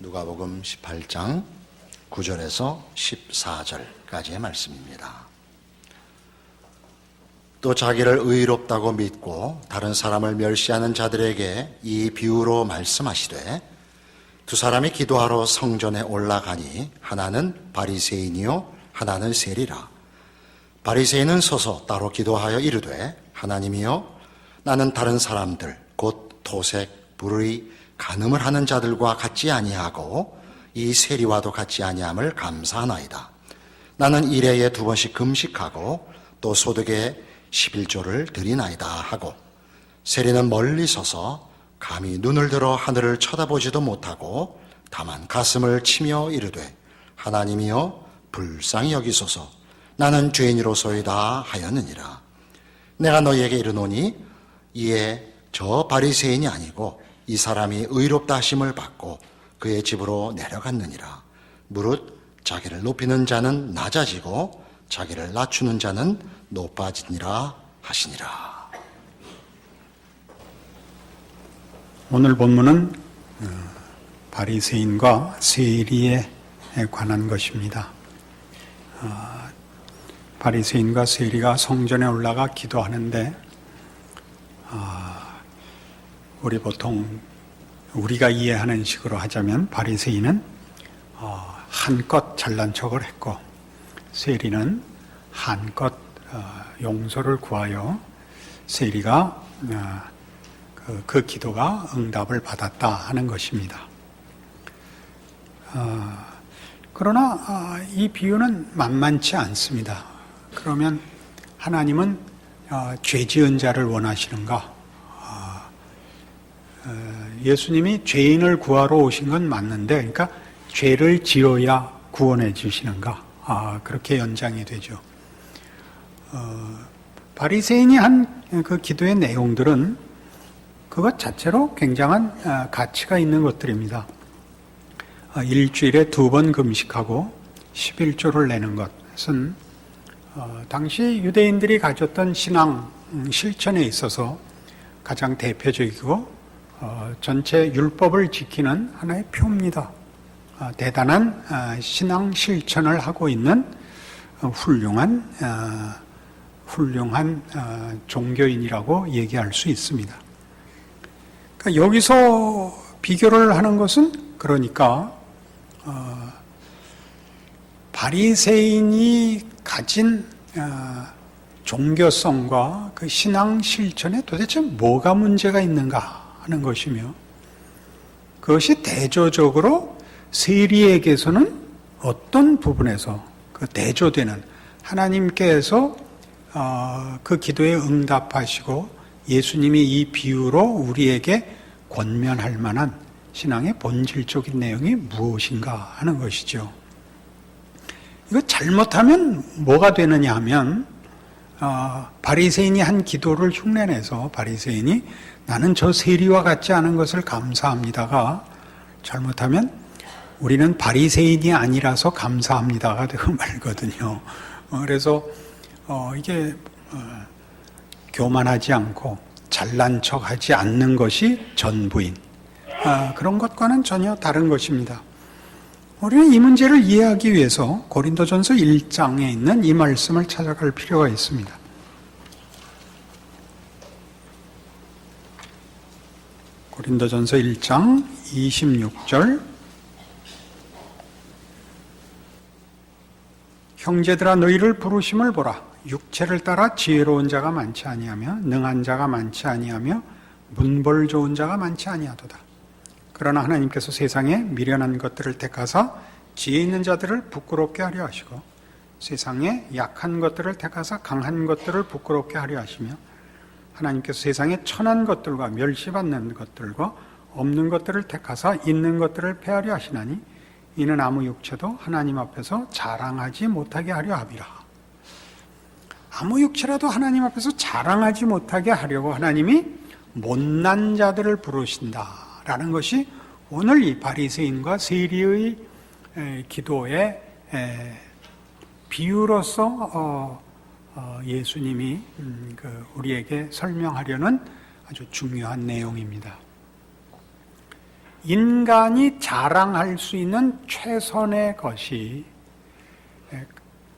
누가복음 18장 9절에서 14절까지의 말씀입니다. 또 자기를 의롭다고 믿고 다른 사람을 멸시하는 자들에게 이 비유로 말씀하시되, 두 사람이 기도하러 성전에 올라가니 하나는 바리새인이요 하나는 세리라. 바리새인은 서서 따로 기도하여 이르되, 하나님이여, 나는 다른 사람들 곧 토색, 불의, 간음을 하는 자들과 같지 아니하고 이 세리와도 같지 아니함을 감사하나이다. 나는 일해에 2번씩 금식하고 또 소득에 11조를 드리나이다 하고, 세리는 멀리 서서 감히 눈을 들어 하늘을 쳐다보지도 못하고 다만 가슴을 치며 이르되, 하나님이여 불쌍히 여기소서, 나는 죄인이로소이다 하였느니라. 내가 너희에게 이르노니 이에 저 바리새인이 아니고 이 사람이 의롭다 하심을 받고 그의 집으로 내려갔느니라. 무릇 자기를 높이는 자는 낮아지고 자기를 낮추는 자는 높아지니라 하시니라. 오늘 본문은 바리새인과 세리에 관한 것입니다. 바리새인과 세리가 성전에 올라가 기도하는데, 우리 보통 우리가 이해하는 식으로 하자면 바리새인은 한껏 잘난 척을 했고, 세리는 한껏 용서를 구하여 세리가 그 기도가 응답을 받았다 하는 것입니다. 그러나 이 비유는 만만치 않습니다. 그러면 하나님은 죄 지은 자를 원하시는가? 예수님이 죄인을 구하러 오신 건 맞는데, 그러니까 죄를 지어야 구원해 주시는가? 그렇게 연장이 되죠. 바리새인이 한 그 기도의 내용들은 그것 자체로 굉장한 가치가 있는 것들입니다. 일주일에 2번 금식하고 11조를 내는 것은 당시 유대인들이 가졌던 신앙 실천에 있어서 가장 대표적이고 전체 율법을 지키는 하나의 표입니다. 대단한 신앙 실천을 하고 있는 훌륭한 종교인이라고 얘기할 수 있습니다. 그러니까 여기서 비교를 하는 것은, 그러니까 바리새인이 가진 종교성과 그 신앙 실천에 도대체 뭐가 문제가 있는가 하는 것이며, 그것이 대조적으로 세리에게서는 어떤 부분에서 그 대조되는, 하나님께서 그 기도에 응답하시고 예수님이 이 비유로 우리에게 권면할 만한 신앙의 본질적인 내용이 무엇인가 하는 것이죠. 이거 잘못하면 뭐가 되느냐 하면, 바리새인이 한 기도를 흉내내서 바리새인이 나는 저 세리와 같지 않은 것을 감사합니다가, 잘못하면 우리는 바리새인이 아니라서 감사합니다가 되고 말거든요. 그래서 이게 교만하지 않고 잘난 척하지 않는 것이 전부인 그런 것과는 전혀 다른 것입니다. 우리는 이 문제를 이해하기 위해서 고린도전서 1장에 있는 이 말씀을 찾아갈 필요가 있습니다. 고린도전서 1장 26절, 형제들아 너희를 부르심을 보라. 육체를 따라 지혜로운 자가 많지 아니하며 능한 자가 많지 아니하며 문벌 좋은 자가 많지 아니하도다. 그러나 하나님께서 세상에 미련한 것들을 택하사 지혜 있는 자들을 부끄럽게 하려 하시고, 세상에 약한 것들을 택하사 강한 것들을 부끄럽게 하려 하시며, 하나님께서 세상에 천한 것들과 멸시받는 것들과 없는 것들을 택하사 있는 것들을 폐하려 하시나니, 이는 아무 육체도 하나님 앞에서 자랑하지 못하게 하려 함이라. 아무 육체라도 하나님 앞에서 자랑하지 못하게 하려고 하나님이 못난 자들을 부르신다라는 것이 오늘 이 바리새인과 세리의 기도의 비유로서 예수님이 우리에게 설명하려는 아주 중요한 내용입니다. 인간이 자랑할 수 있는 최선의 것이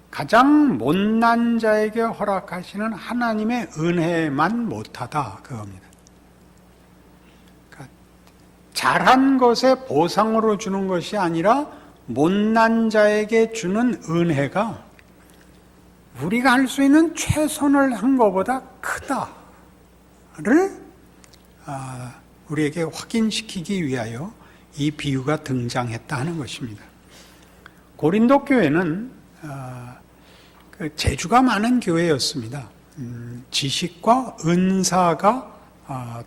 가장 못난 자에게 허락하시는 하나님의 은혜만 못하다, 그겁니다. 그러니까 잘한 것에 보상으로 주는 것이 아니라 못난 자에게 주는 은혜가 우리가 할 수 있는 최선을 한 것보다 크다를 우리에게 확인시키기 위하여 이 비유가 등장했다 하는 것입니다. 고린도 교회는 재주가 많은 교회였습니다. 지식과 은사가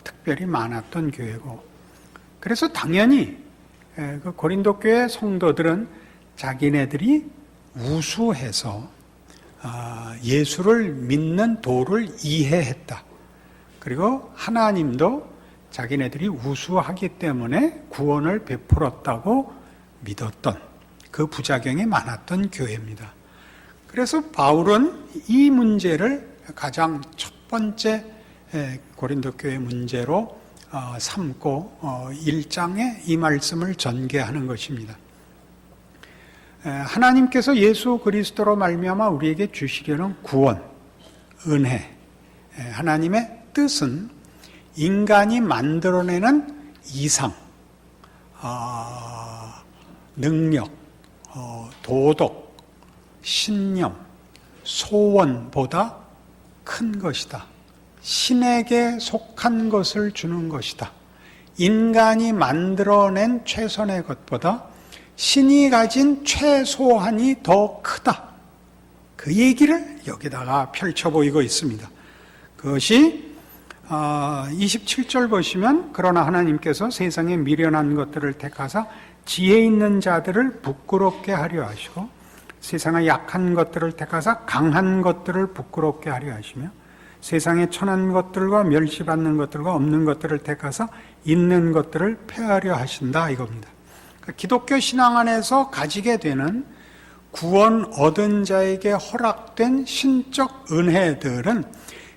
특별히 많았던 교회고, 그래서 당연히 그 고린도 교회 성도들은 자기네들이 우수해서 예수를 믿는 도를 이해했다. 그리고 하나님도 자기네들이 우수하기 때문에 구원을 베풀었다고 믿었던 그 부작용이 많았던 교회입니다. 그래서 바울은 이 문제를 가장 첫 번째 고린도 교회 문제로 삼고 1장에 이 말씀을 전개하는 것입니다. 하나님께서 예수 그리스도로 말미암아 우리에게 주시려는 구원, 은혜, 하나님의 뜻은 인간이 만들어내는 이상, 능력, 도덕, 신념, 소원보다 큰 것이다. 신에게 속한 것을 주는 것이다. 인간이 만들어낸 최선의 것보다 신이 가진 최소한이 더 크다. 그 얘기를 여기다가 펼쳐 보이고 있습니다. 그것이 27절 보시면, 그러나 하나님께서 세상에 미련한 것들을 택하사 지혜 있는 자들을 부끄럽게 하려 하시고, 세상의 약한 것들을 택하사 강한 것들을 부끄럽게 하려 하시며, 세상에 천한 것들과 멸시받는 것들과 없는 것들을 택하사 있는 것들을 폐하려 하신다, 이겁니다. 기독교 신앙 안에서 가지게 되는 구원 얻은 자에게 허락된 신적 은혜들은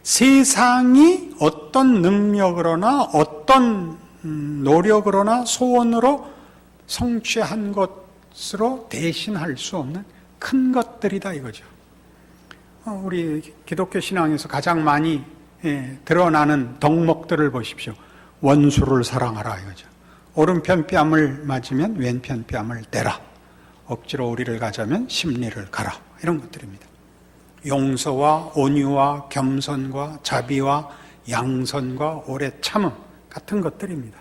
세상이 어떤 능력으로나 어떤 노력으로나 소원으로 성취한 것으로 대신할 수 없는 큰 것들이다, 이거죠. 우리 기독교 신앙에서 가장 많이 드러나는 덕목들을 보십시오. 원수를 사랑하라, 이거죠. 오른편 뺨을 맞으면 왼편 뺨을 대라. 억지로 우리를 가자면 심리를 가라. 이런 것들입니다. 용서와 온유와 겸손과 자비와 양선과 오래 참음 같은 것들입니다.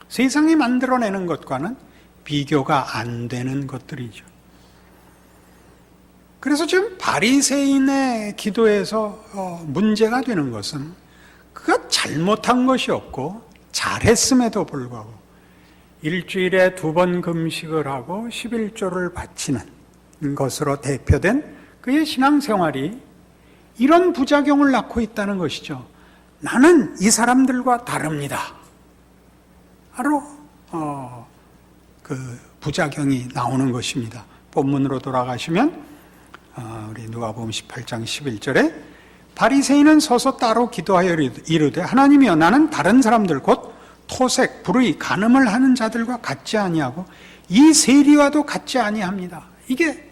세상이 만들어내는 것과는 비교가 안 되는 것들이죠. 그래서 지금 바리새인의 기도에서 문제가 되는 것은 그가 잘못한 것이 없고 잘했음에도 불구하고 일주일에 2번 금식을 하고 11조를 바치는 것으로 대표된 그의 신앙생활이 이런 부작용을 낳고 있다는 것이죠. 나는 이 사람들과 다릅니다. 바로 그 부작용이 나오는 것입니다. 본문으로 돌아가시면 우리 누가복음 18장 11절에 바리새인은 서서 따로 기도하여 이르되 하나님이여 나는 다른 사람들 곧 토색, 불의, 간음을 하는 자들과 같지 아니하고 이 세리와도 같지 아니합니다. 이게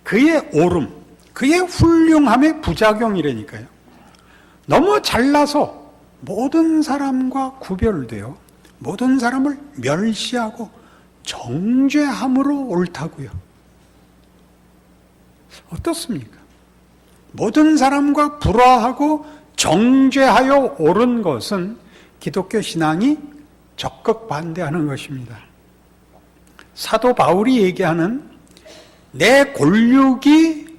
그의 옳음, 그의 훌륭함의 부작용이라니까요. 너무 잘나서 모든 사람과 구별되어 모든 사람을 멸시하고 정죄함으로 옳다고요. 어떻습니까? 모든 사람과 불화하고 정죄하여 옳은 것은 기독교 신앙이 적극 반대하는 것입니다. 사도 바울이 얘기하는 내 골육이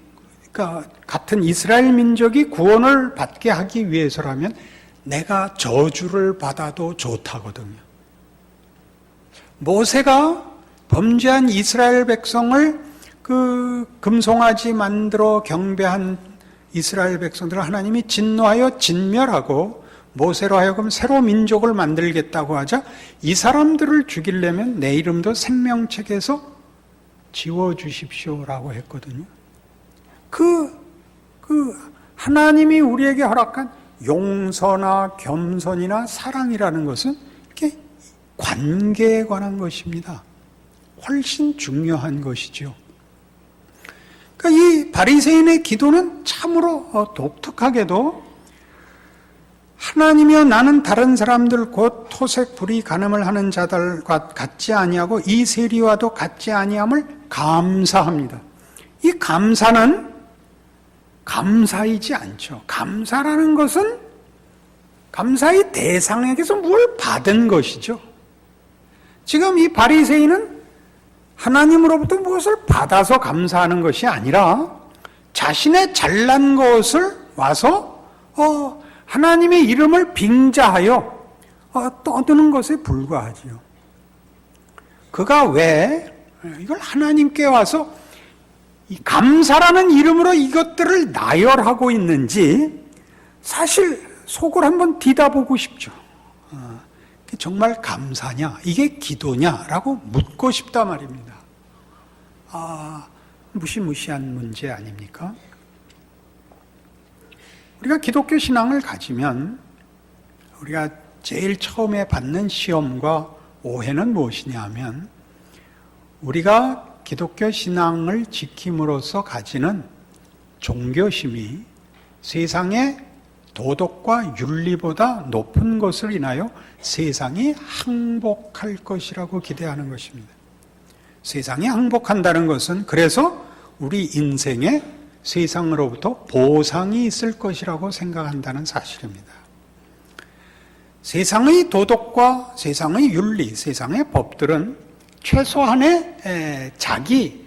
같은 이스라엘 민족이 구원을 받게 하기 위해서라면 내가 저주를 받아도 좋다거든요. 모세가 범죄한 이스라엘 백성을 그 금송아지 만들어 경배한 이스라엘 백성들을 하나님이 진노하여 진멸하고 모세로 하여금 새로 민족을 만들겠다고 하자 이 사람들을 죽이려면 내 이름도 생명책에서 지워주십시오라고 했거든요. 그 하나님이 우리에게 허락한 용서나 겸손이나 사랑이라는 것은 이렇게 관계에 관한 것입니다. 훨씬 중요한 것이죠. 그러니까 이 바리새인의 기도는 참으로 독특하게도 하나님이여 나는 다른 사람들 곧 토색 불의 간음을 하는 자들과 같지 아니하고 이 세리와도 같지 아니함을 감사합니다. 이 감사는 감사이지 않죠. 감사라는 것은 감사의 대상에게서 뭘 받은 것이죠. 지금 이 바리새인은 하나님으로부터 무엇을 받아서 감사하는 것이 아니라 자신의 잘난 것을 와서 하나님의 이름을 빙자하여 떠드는 것에 불과하지요. 그가 왜 이걸 하나님께 와서 이 감사라는 이름으로 이것들을 나열하고 있는지 사실 속을 한번 뒤다보고 싶죠. 정말 감사냐? 이게 기도냐라고 묻고 싶단 말입니다. 무시무시한 문제 아닙니까? 우리가 기독교 신앙을 가지면 우리가 제일 처음에 받는 시험과 오해는 무엇이냐 하면 우리가 기독교 신앙을 지킴으로써 가지는 종교심이 세상의 도덕과 윤리보다 높은 것을 인하여 세상이 항복할 것이라고 기대하는 것입니다. 세상이 항복한다는 것은 그래서 우리 인생에 세상으로부터 보상이 있을 것이라고 생각한다는 사실입니다. 세상의 도덕과 세상의 윤리, 세상의 법들은 최소한의 자기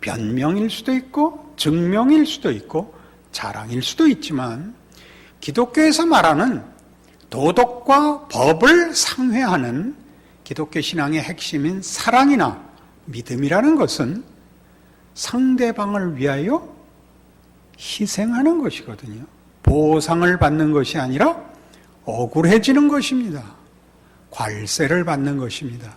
변명일 수도 있고 증명일 수도 있고 자랑일 수도 있지만 기독교에서 말하는 도덕과 법을 상회하는 기독교 신앙의 핵심인 사랑이나 믿음이라는 것은 상대방을 위하여 희생하는 것이거든요. 보상을 받는 것이 아니라 억울해지는 것입니다. 괄세를 받는 것입니다.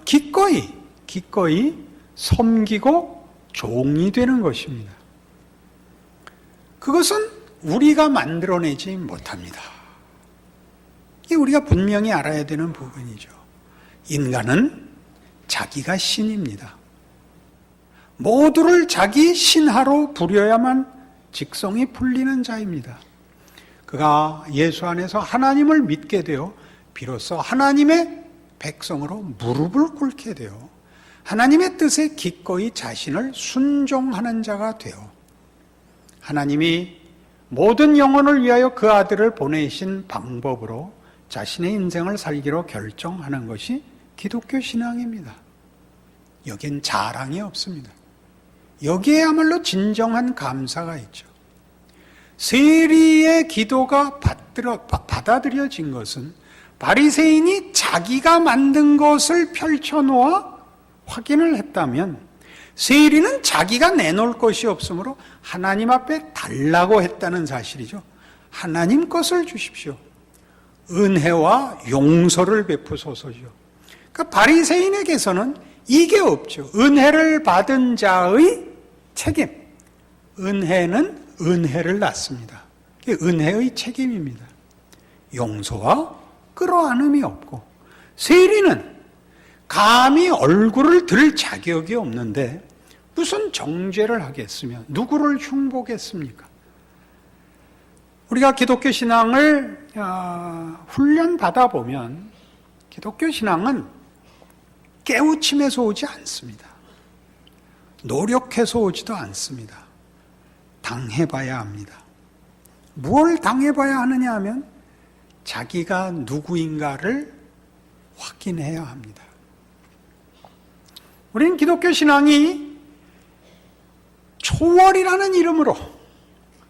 기꺼이 섬기고 종이 되는 것입니다. 그것은 우리가 만들어내지 못합니다. 이게 우리가 분명히 알아야 되는 부분이죠. 인간은 자기가 신입니다. 모두를 자기 신하로 부려야만 직성이 풀리는 자입니다. 그가 예수 안에서 하나님을 믿게 되어 비로소 하나님의 백성으로 무릎을 꿇게 되어 하나님의 뜻에 기꺼이 자신을 순종하는 자가 되어 하나님이 모든 영혼을 위하여 그 아들을 보내신 방법으로 자신의 인생을 살기로 결정하는 것이 기독교 신앙입니다. 여긴 자랑이 없습니다. 여기에야말로 진정한 감사가 있죠. 세리의 기도가 받아들여진 것은 바리새인이 자기가 만든 것을 펼쳐놓아 확인을 했다면 세리는 자기가 내놓을 것이 없으므로 하나님 앞에 달라고 했다는 사실이죠. 하나님 것을 주십시오. 은혜와 용서를 베푸소서죠. 그러니까 바리새인에게서는 이게 없죠. 은혜를 받은 자의 책임. 은혜는 은혜를 낳습니다. 이게 은혜의 책임입니다. 용서와 끌어안음이 없고 세리는 감히 얼굴을 들 자격이 없는데 무슨 정죄를 하겠으며 누구를 흉보겠습니까? 우리가 기독교 신앙을 훈련받아 보면 기독교 신앙은 깨우침에서 오지 않습니다. 노력해서 오지도 않습니다. 당해봐야 합니다. 무엇을 당해봐야 하느냐 하면 자기가 누구인가를 확인해야 합니다. 우리는 기독교 신앙이 초월이라는 이름으로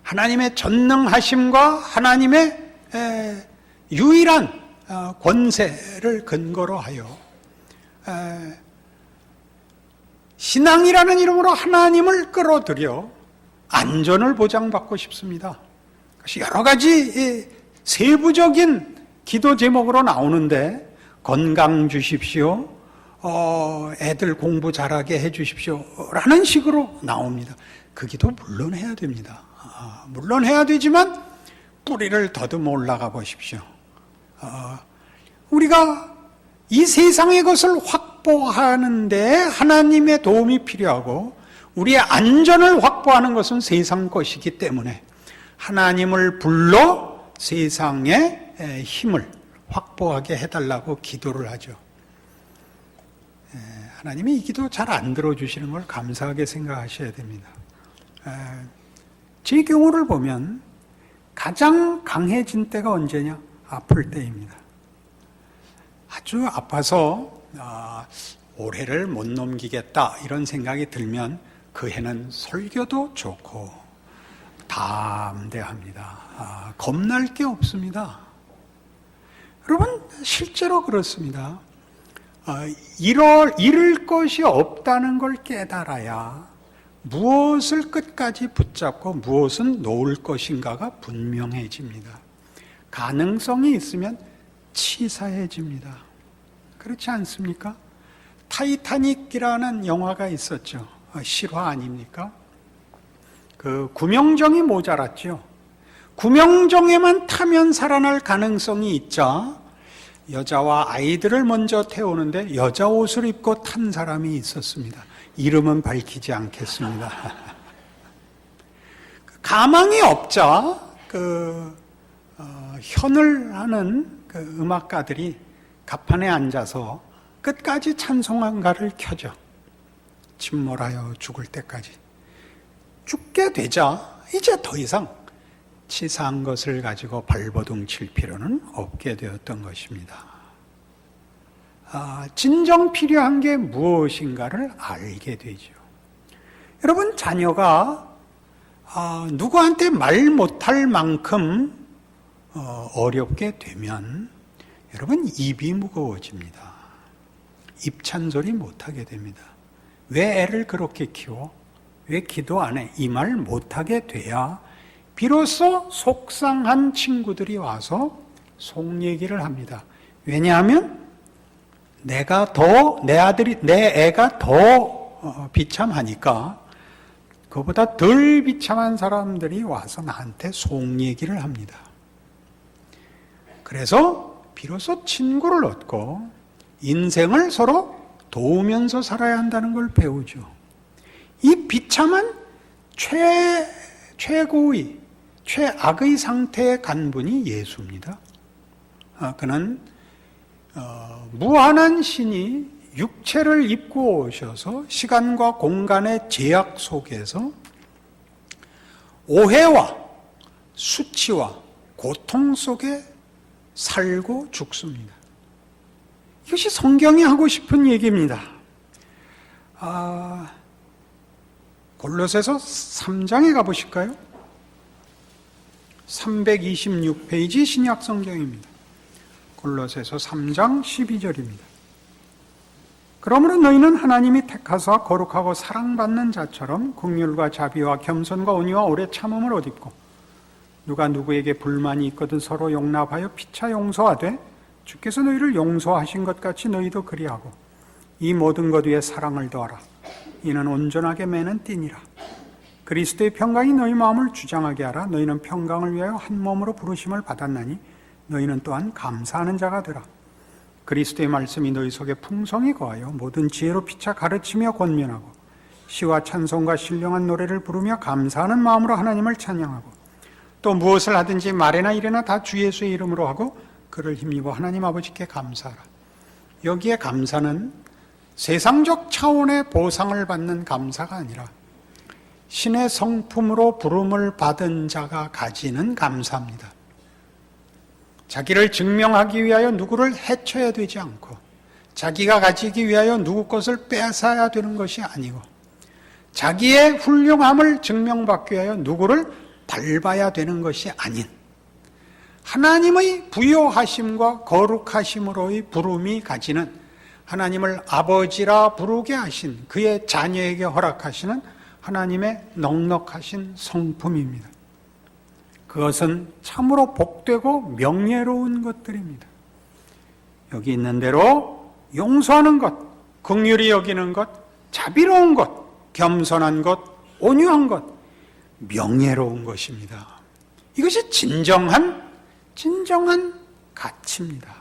하나님의 전능하심과 하나님의 유일한 권세를 근거로 하여 신앙이라는 이름으로 하나님을 끌어들여 안전을 보장받고 싶습니다. 그것이 여러 가지 세부적인 기도 제목으로 나오는데 건강 주십시오, 애들 공부 잘하게 해주십시오 라는 식으로 나옵니다. 그 기도 물론 해야 됩니다. 물론 해야 되지만 뿌리를 더듬어 올라가 보십시오. 우리가 이 세상의 것을 확보하는데 하나님의 도움이 필요하고 우리의 안전을 확보하는 것은 세상 것이기 때문에 하나님을 불러 세상의 힘을 확보하게 해달라고 기도를 하죠. 하나님이 이 기도 잘 안 들어주시는 걸 감사하게 생각하셔야 됩니다. 제 경우를 보면 가장 강해진 때가 언제냐? 아플 때입니다. 아주 아파서 올해를 못 넘기겠다 이런 생각이 들면 그 해는 설교도 좋고 담대합니다. 겁날 게 없습니다. 여러분 실제로 그렇습니다. 잃을 것이 없다는 걸 깨달아야 무엇을 끝까지 붙잡고 무엇은 놓을 것인가가 분명해집니다. 가능성이 있으면 치사해집니다. 그렇지 않습니까? 타이타닉이라는 영화가 있었죠. 실화 아닙니까? 그 구명정이 모자랐죠. 구명정에만 타면 살아날 가능성이 있자 여자와 아이들을 먼저 태우는데 여자 옷을 입고 탄 사람이 있었습니다. 이름은 밝히지 않겠습니다. 가망이 없자 현을 하는 음악가들이 갑판에 앉아서 끝까지 찬송가를 켜죠. 침몰하여 죽을 때까지. 죽게 되자 이제 더 이상 치사한 것을 가지고 발버둥 칠 필요는 없게 되었던 것입니다. 진정 필요한 게 무엇인가를 알게 되죠. 여러분 자녀가 누구한테 말 못할 만큼 어렵게 되면 여러분 입이 무거워집니다. 입찬소리 못하게 됩니다. 왜 애를 그렇게 키워? 왜 기도 안 해? 이 말 못하게 돼야 비로소 속상한 친구들이 와서 속 얘기를 합니다. 왜냐하면 내 애가 더 비참하니까 그보다 덜 비참한 사람들이 와서 나한테 속 얘기를 합니다. 그래서 비로소 친구를 얻고 인생을 서로 도우면서 살아야 한다는 걸 배우죠. 이 비참한 최고의 최악의 상태에 간 분이 예수입니다. 그는 무한한 신이 육체를 입고 오셔서 시간과 공간의 제약 속에서 오해와 수치와 고통 속에 살고 죽습니다. 이것이 성경이 하고 싶은 얘기입니다. 골로새서 3장에 가보실까요? 326페이지 신약 성경입니다. 골로새서 3장 12절입니다. 그러므로 너희는 하나님이 택하사 거룩하고 사랑받는 자처럼 긍휼과 자비와 겸손과 온유와 오래 참음을 옷 입고 누가 누구에게 불만이 있거든 서로 용납하여 피차 용서하되 주께서 너희를 용서하신 것 같이 너희도 그리하고 이 모든 것 위에 사랑을 더하라. 이는 온전하게 매는 띠니라. 그리스도의 평강이 너희 마음을 주장하게 하라. 너희는 평강을 위하여 한 몸으로 부르심을 받았나니 너희는 또한 감사하는 자가 되라. 그리스도의 말씀이 너희 속에 풍성히 거하여 모든 지혜로 피차 가르치며 권면하고 시와 찬송과 신령한 노래를 부르며 감사하는 마음으로 하나님을 찬양하고 또 무엇을 하든지 말이나 일이나 다 주 예수의 이름으로 하고 그를 힘입어 하나님 아버지께 감사하라. 여기에 감사는 세상적 차원의 보상을 받는 감사가 아니라 신의 성품으로 부름을 받은 자가 가지는 감사입니다. 자기를 증명하기 위하여 누구를 해쳐야 되지 않고 자기가 가지기 위하여 누구 것을 뺏어야 되는 것이 아니고 자기의 훌륭함을 증명받기 위하여 누구를 밟아야 되는 것이 아닌 하나님의 부요하심과 거룩하심으로의 부름이 가지는 하나님을 아버지라 부르게 하신 그의 자녀에게 허락하시는 하나님의 넉넉하신 성품입니다. 그것은 참으로 복되고 명예로운 것들입니다. 여기 있는 대로 용서하는 것, 긍휼히 여기는 것, 자비로운 것, 겸손한 것, 온유한 것, 명예로운 것입니다. 이것이 진정한 가치입니다.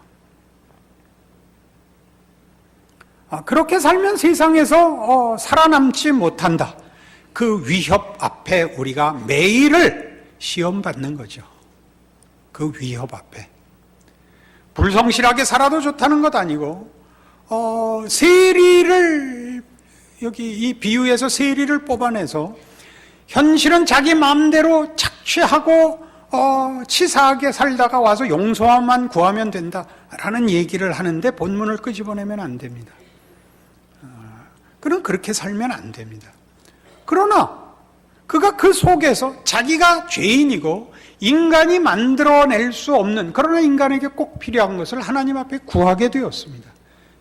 그렇게 살면 세상에서 살아남지 못한다. 그 위협 앞에 우리가 매일을 시험받는 거죠. 그 위협 앞에. 불성실하게 살아도 좋다는 것 아니고, 세리를, 여기 이 비유에서 세리를 뽑아내서 현실은 자기 마음대로 착취하고 치사하게 살다가 와서 용서만 구하면 된다라는 얘기를 하는데 본문을 끄집어내면 안 됩니다. 그럼 그렇게 살면 안 됩니다. 그러나 그가 그 속에서 자기가 죄인이고 인간이 만들어낼 수 없는, 그러나 인간에게 꼭 필요한 것을 하나님 앞에 구하게 되었습니다.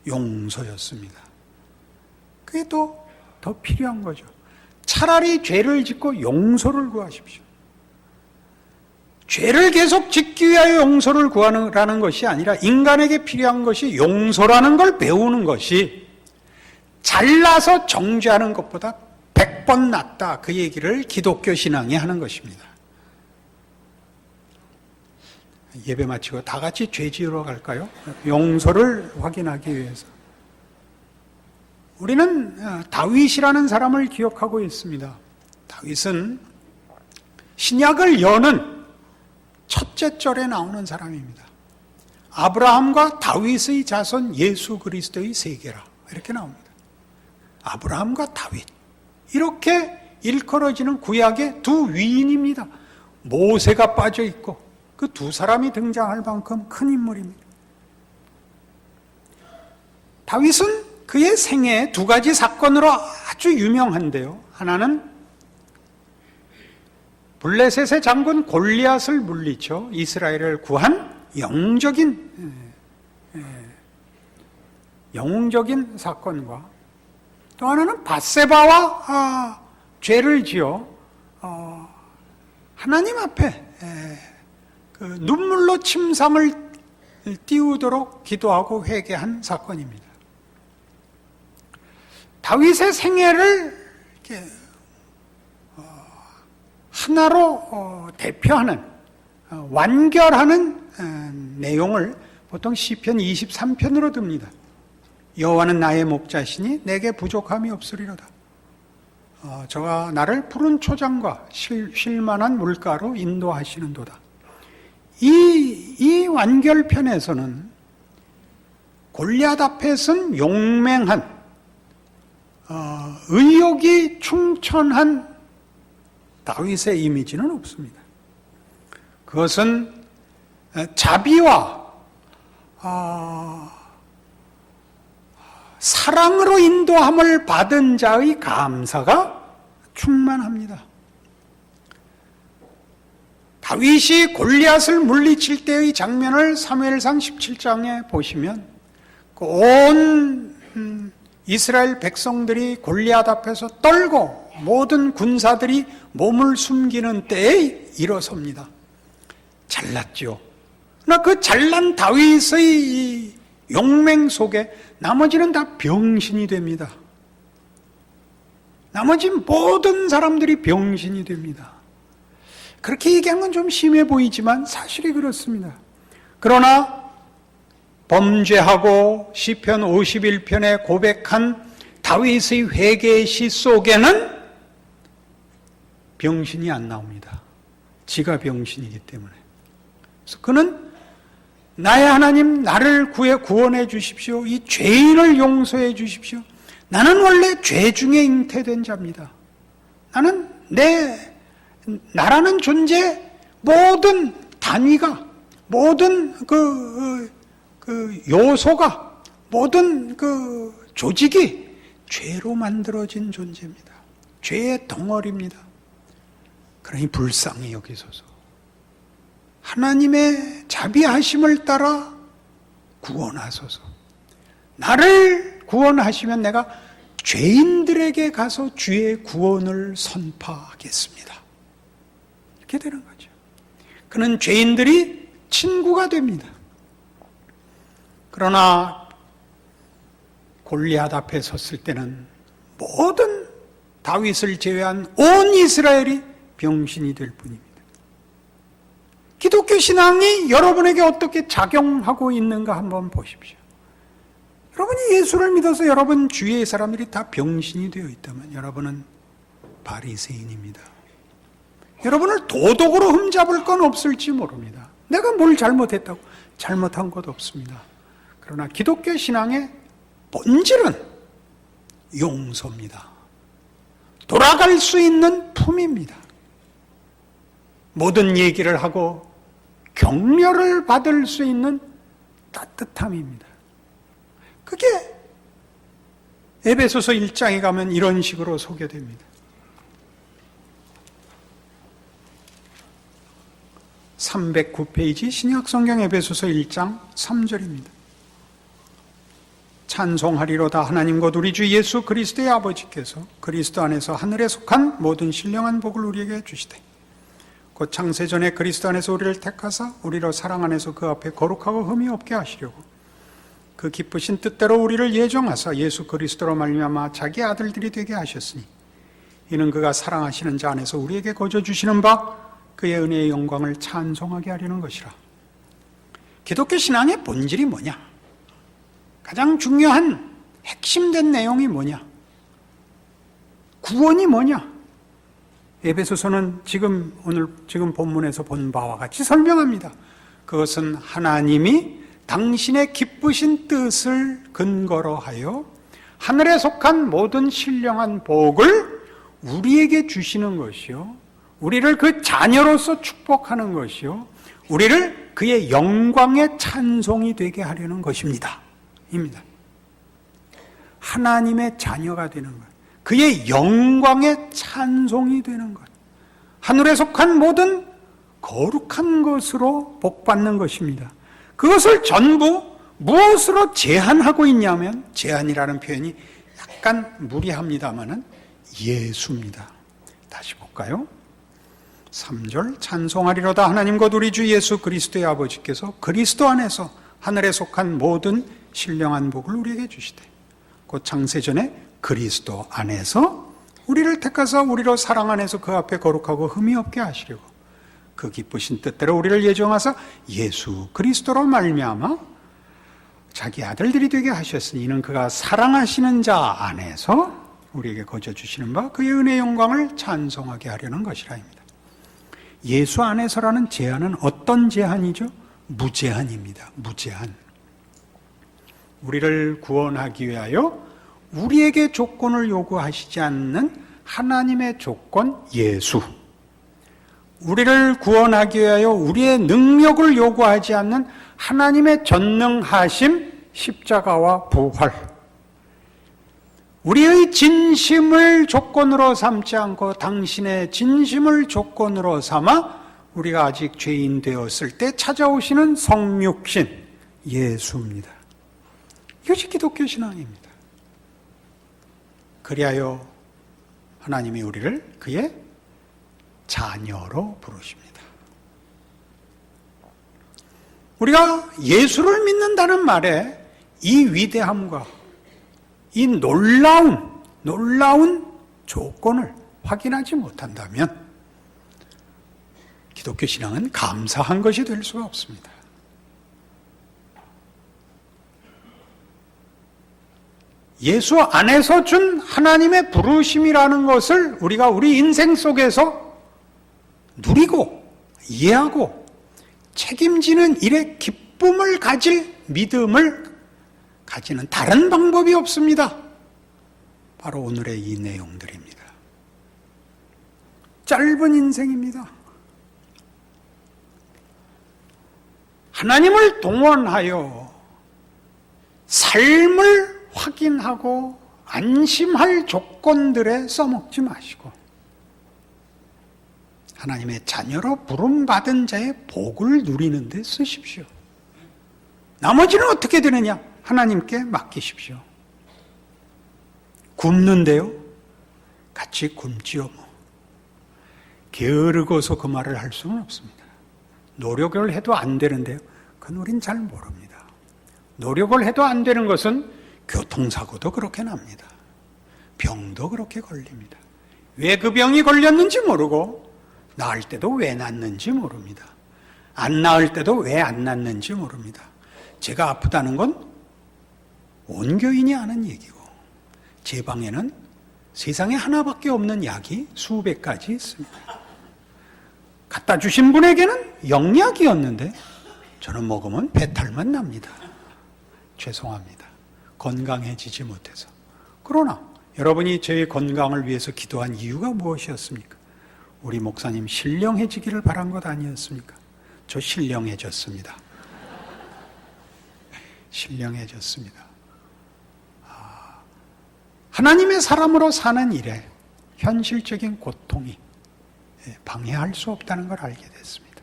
용서였습니다. 그게 더 필요한 거죠. 차라리 죄를 짓고 용서를 구하십시오. 죄를 계속 짓기 위하여 용서를 구하라는 것이 아니라 인간에게 필요한 것이 용서라는 걸 배우는 것이 잘나서 정죄하는 것보다 100번 낫다. 그 얘기를 기독교 신앙이 하는 것입니다. 예배 마치고 다 같이 죄 지으러 갈까요? 용서를 확인하기 위해서. 우리는 다윗이라는 사람을 기억하고 있습니다. 다윗은 신약을 여는 첫째 절에 나오는 사람입니다. 아브라함과 다윗의 자손 예수 그리스도의 세계라 이렇게 나옵니다. 아브라함과 다윗 이렇게 일컬어지는 구약의 두 위인입니다. 모세가 빠져 있고 그 두 사람이 등장할 만큼 큰 인물입니다. 다윗은 그의 생애에 두 가지 사건으로 아주 유명한데요. 하나는 블레셋의 장군 골리앗을 물리쳐 이스라엘을 구한 영웅적인 사건과, 또 하나는 밧세바와 죄를 지어 하나님 앞에 그 눈물로 침상을 띄우도록 기도하고 회개한 사건입니다. 다윗의 생애를 이렇게 하나로 대표하는, 완결하는 내용을 보통 시편 23편으로 듭니다. 여호와는 나의 목자시니 내게 부족함이 없으리로다. 저가 나를 푸른 초장과 쉴만한 물가로 인도하시는도다. 이 완결편에서는 골리앗 앞에 선 용맹한, 의욕이 충천한 다윗의 이미지는 없습니다. 그것은 자비와 사랑으로 인도함을 받은 자의 감사가 충만합니다. 다윗이 골리앗을 물리칠 때의 장면을 사무엘상 17장에 보시면 온 이스라엘 백성들이 골리앗 앞에서 떨고 모든 군사들이 몸을 숨기는 때에 일어섭니다. 잘났죠. 그러나 그 잘난 다윗의 용맹 속에 나머지는 다 병신이 됩니다. 나머지 모든 사람들이 병신이 됩니다. 그렇게 얘기한 건 좀 심해 보이지만 사실이 그렇습니다. 그러나 범죄하고 시편 51편에 고백한 다윗의 회개의 시 속에는 병신이 안 나옵니다. 지가 병신이기 때문에. 그래서 그는 나의 하나님, 나를 구원해 주십시오. 이 죄인을 용서해 주십시오. 나는 원래 죄 중에 잉태된 자입니다. 나는 나라는 존재 모든 단위가, 모든 그 요소가, 모든 그 조직이 죄로 만들어진 존재입니다. 죄의 덩어리입니다. 그러니 불쌍히 여기소서. 하나님의 자비하심을 따라 구원하소서. 나를 구원하시면 내가 죄인들에게 가서 주의 구원을 선포하겠습니다. 이렇게 되는 거죠. 그는 죄인들이 친구가 됩니다. 그러나 골리앗 앞에 섰을 때는 모든 다윗을 제외한 온 이스라엘이 병신이 될 뿐입니다. 기독교 신앙이 여러분에게 어떻게 작용하고 있는가 한번 보십시오. 여러분이 예수를 믿어서 여러분 주위의 사람들이 다 병신이 되어 있다면 여러분은 바리새인입니다. 여러분을 도덕으로 흠잡을 건 없을지 모릅니다. 내가 뭘 잘못했다고? 잘못한 것 없습니다. 그러나 기독교 신앙의 본질은 용서입니다. 돌아갈 수 있는 품입니다. 모든 얘기를 하고 격려를 받을 수 있는 따뜻함입니다. 그게 에베소서 1장에 가면 이런 식으로 소개됩니다. 309페이지 신약성경 에베소서 1장 3절입니다. 찬송하리로다 하나님 곧 우리 주 예수 그리스도의 아버지께서 그리스도 안에서 하늘에 속한 모든 신령한 복을 우리에게 주시되 곧 창세전에 그리스도 안에서 우리를 택하사 우리로 사랑 안에서 그 앞에 거룩하고 흠이 없게 하시려고 그 기쁘신 뜻대로 우리를 예정하사 예수 그리스도로 말미암아 자기 아들들이 되게 하셨으니 이는 그가 사랑하시는 자 안에서 우리에게 거저 주시는 바 그의 은혜의 영광을 찬송하게 하려는 것이라. 기독교 신앙의 본질이 뭐냐? 가장 중요한 핵심된 내용이 뭐냐? 구원이 뭐냐? 에베소서는 지금 본문에서 본 바와 같이 설명합니다. 그것은 하나님이 당신의 기쁘신 뜻을 근거로 하여 하늘에 속한 모든 신령한 복을 우리에게 주시는 것이요, 우리를 그 자녀로서 축복하는 것이요, 우리를 그의 영광의 찬송이 되게 하려는 것입니다. 입니다. 하나님의 자녀가 되는 것, 그의 영광의 찬송이 되는 것, 하늘에 속한 모든 거룩한 것으로 복받는 것입니다. 그것을 전부 무엇으로 제한하고 있냐면, 제한이라는 표현이 약간 무리합니다마는 예수입니다. 다시 볼까요? 3절 찬송하리로다 하나님 곧 우리 주 예수 그리스도의 아버지께서 그리스도 안에서 하늘에 속한 모든 신령한 복을 우리에게 주시되 곧 창세전에 그리스도 안에서 우리를 택하사 우리로 사랑 안에서 그 앞에 거룩하고 흠이 없게 하시려고 그 기쁘신 뜻대로 우리를 예정하사 예수 그리스도로 말미암아 자기 아들들이 되게 하셨으니 이는 그가 사랑하시는 자 안에서 우리에게 거저 주시는 바 그의 은혜의 영광을 찬송하게 하려는 것이라입니다. 예수 안에서라는 제한은 어떤 제한이죠? 무제한입니다. 무제한. 우리를 구원하기 위하여 우리에게 조건을 요구하시지 않는 하나님의 조건 예수, 우리를 구원하기 위하여 우리의 능력을 요구하지 않는 하나님의 전능하심 십자가와 부활, 우리의 진심을 조건으로 삼지 않고 당신의 진심을 조건으로 삼아 우리가 아직 죄인 되었을 때 찾아오시는 성육신 예수입니다. 이것이 기독교 신앙입니다. 그리하여 하나님이 우리를 그의 자녀로 부르십니다. 우리가 예수를 믿는다는 말에 이 위대함과 이 놀라운 조건을 확인하지 못한다면 기독교 신앙은 감사한 것이 될 수가 없습니다. 예수 안에서 준 하나님의 부르심이라는 것을 우리가 우리 인생 속에서 누리고 이해하고 책임지는 일에 기쁨을 가질 믿음을 가지는 다른 방법이 없습니다. 바로 오늘의 이 내용들입니다. 짧은 인생입니다. 하나님을 동원하여 삶을 확인하고 안심할 조건들에 써먹지 마시고 하나님의 자녀로 부름받은 자의 복을 누리는 데 쓰십시오. 나머지는 어떻게 되느냐? 하나님께 맡기십시오. 굶는데요? 같이 굶지요 뭐. 게으르고서 그 말을 할 수는 없습니다. 노력을 해도 안 되는데요? 그건 우린 잘 모릅니다. 노력을 해도 안 되는 것은 교통사고도 그렇게 납니다. 병도 그렇게 걸립니다. 왜 그 병이 걸렸는지 모르고 나을 때도 왜 낫는지 모릅니다. 안 나을 때도 왜 안 낫는지 모릅니다. 제가 아프다는 건 온 교인이 아는 얘기고, 제 방에는 세상에 하나밖에 없는 약이 수백 가지 있습니다. 갖다 주신 분에게는 영약이었는데 저는 먹으면 배탈만 납니다. 죄송합니다. 건강해지지 못해서. 그러나 여러분이 제 건강을 위해서 기도한 이유가 무엇이었습니까? 우리 목사님 신령해지기를 바란 것 아니었습니까? 저 신령해졌습니다. 신령해졌습니다. 하나님의 사람으로 사는 일에 현실적인 고통이 방해할 수 없다는 걸 알게 됐습니다.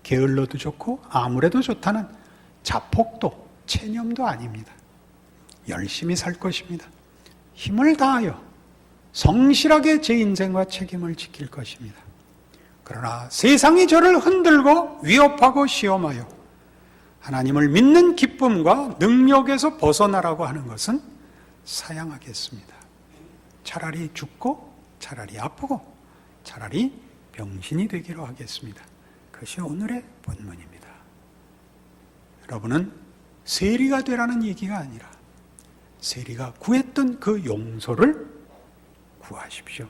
게을러도 좋고 아무래도 좋다는 자폭도 체념도 아닙니다. 열심히 살 것입니다. 힘을 다하여 성실하게 제 인생과 책임을 지킬 것입니다. 그러나 세상이 저를 흔들고 위협하고 시험하여 하나님을 믿는 기쁨과 능력에서 벗어나라고 하는 것은 사양하겠습니다. 차라리 죽고 차라리 아프고 차라리 병신이 되기로 하겠습니다. 그것이 오늘의 본문입니다. 여러분은 세리가 되라는 얘기가 아니라 세리가 구했던 그 용서를 구하십시오.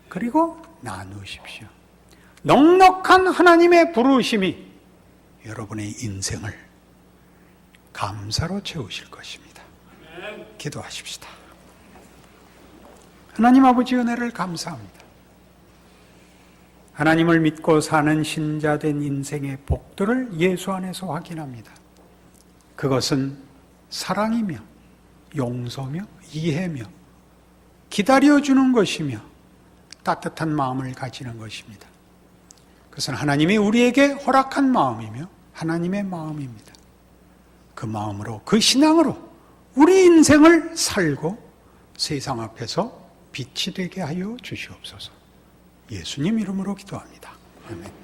그리고 나누십시오. 넉넉한 하나님의 부르심이 여러분의 인생을 감사로 채우실 것입니다. 기도하십시다. 하나님 아버지 은혜를 감사합니다. 하나님을 믿고 사는 신자된 인생의 복들을 예수 안에서 확인합니다. 그것은 사랑이며 용서며 이해며 기다려주는 것이며 따뜻한 마음을 가지는 것입니다. 그것은 하나님이 우리에게 허락한 마음이며 하나님의 마음입니다. 그 마음으로 그 신앙으로 우리 인생을 살고 세상 앞에서 빛이 되게 하여 주시옵소서. 예수님 이름으로 기도합니다. 아멘.